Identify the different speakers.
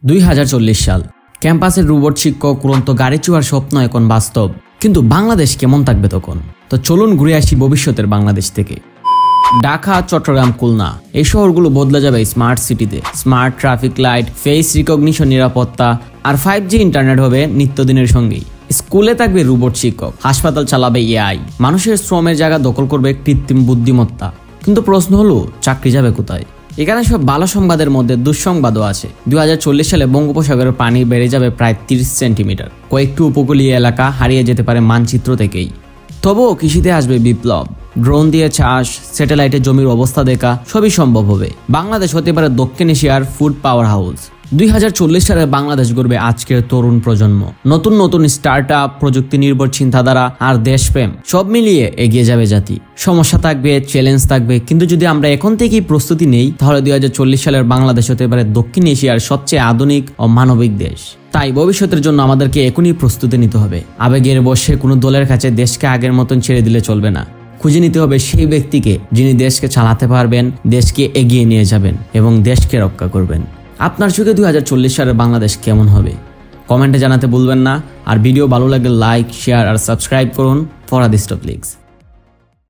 Speaker 1: 2040 সাল, ক্যাম্পাসের রোবট শিক্ষক, উড়ন্ত গাড়ি চুয়ার স্বপ্ন এখন বাস্তব। কিন্তু বাংলাদেশ কেমন থাকবে তখন? তো চলুন ঘুরে আসি ভবিষ্যতের বাংলাদেশ থেকে। ঢাকা, চট্টগ্রাম, খুলনা এই শহরগুলো বদলে যাবে স্মার্ট সিটিতে। Smart traffic light, face recognition, নিরাপত্তা আর 5G ইন্টারনেট হবে নিত্যদিনের সঙ্গী। স্কুলে থাকবে রোবট শিক্ষক, হাসপাতাল চালাবে AI, মানুষের শ্রমের জায়গা দখল করবে কৃত্রিম বুদ্ধিমত্তা। কিন্তু প্রশ্ন হলো, চাকরি যাবে কোথায়? এখানে সব ভালো সংবাদের মধ্যে দুঃসংবাদও আছে। 2040 সালে বঙ্গোপসাগরের পানি বেড়ে যাবে প্রায় 30 সেন্টিমিটার। কয়েকটি উপকূলীয় এলাকা হারিয়ে যেতে পারে মানচিত্র থেকেই। তবুও কৃষিতে আসবে বিপ্লব। ড্রোন দিয়ে চাষ, স্যাটেলাইটে জমির অবস্থা দেখা সবই সম্ভব হবে। বাংলাদেশ হতে পারে দক্ষিণ এশিয়ার ফুড পাওয়ার হাউস। 2040 সালে বাংলাদেশ গড়বে আজকের তরুণ প্রজন্ম। নতুন নতুন স্টার্ট আপ, প্রযুক্তি নির্ভর চিন্তাধারা আর দেশপ্রেম সব মিলিয়ে এগিয়ে যাবে জাতি। সমস্যা থাকবে, চ্যালেঞ্জ থাকবে, কিন্তু যদি আমরা এখন থেকেই প্রস্তুতি নেই, তাহলে 2040 সালের বাংলাদেশ হতে পারে দক্ষিণ এশিয়ার সবচেয়ে আধুনিক ও মানবিক দেশ। তাই ভবিষ্যতের জন্য আমাদেরকে এখনই প্রস্তুতি নিতে হবে। আবেগের বশে কোনো দলের কাছে দেশকে আগের মতন ছেড়ে দিলে চলবে না। খুঁজে নিতে হবে সেই ব্যক্তিকে যিনি দেশকে চালাতে পারবেন, দেশকে এগিয়ে নিয়ে যাবেন এবং দেশকে রক্ষা করবেন। আপনার চোখে 2040 সালের বাংলাদেশ কেমন হবে? কমেন্টে জানাতে ভুলবেন না। আর ভিডিও ভালো লাগলে লাইক, শেয়ার আর সাবস্ক্রাইব করুন ফর আ দিস টপিকস।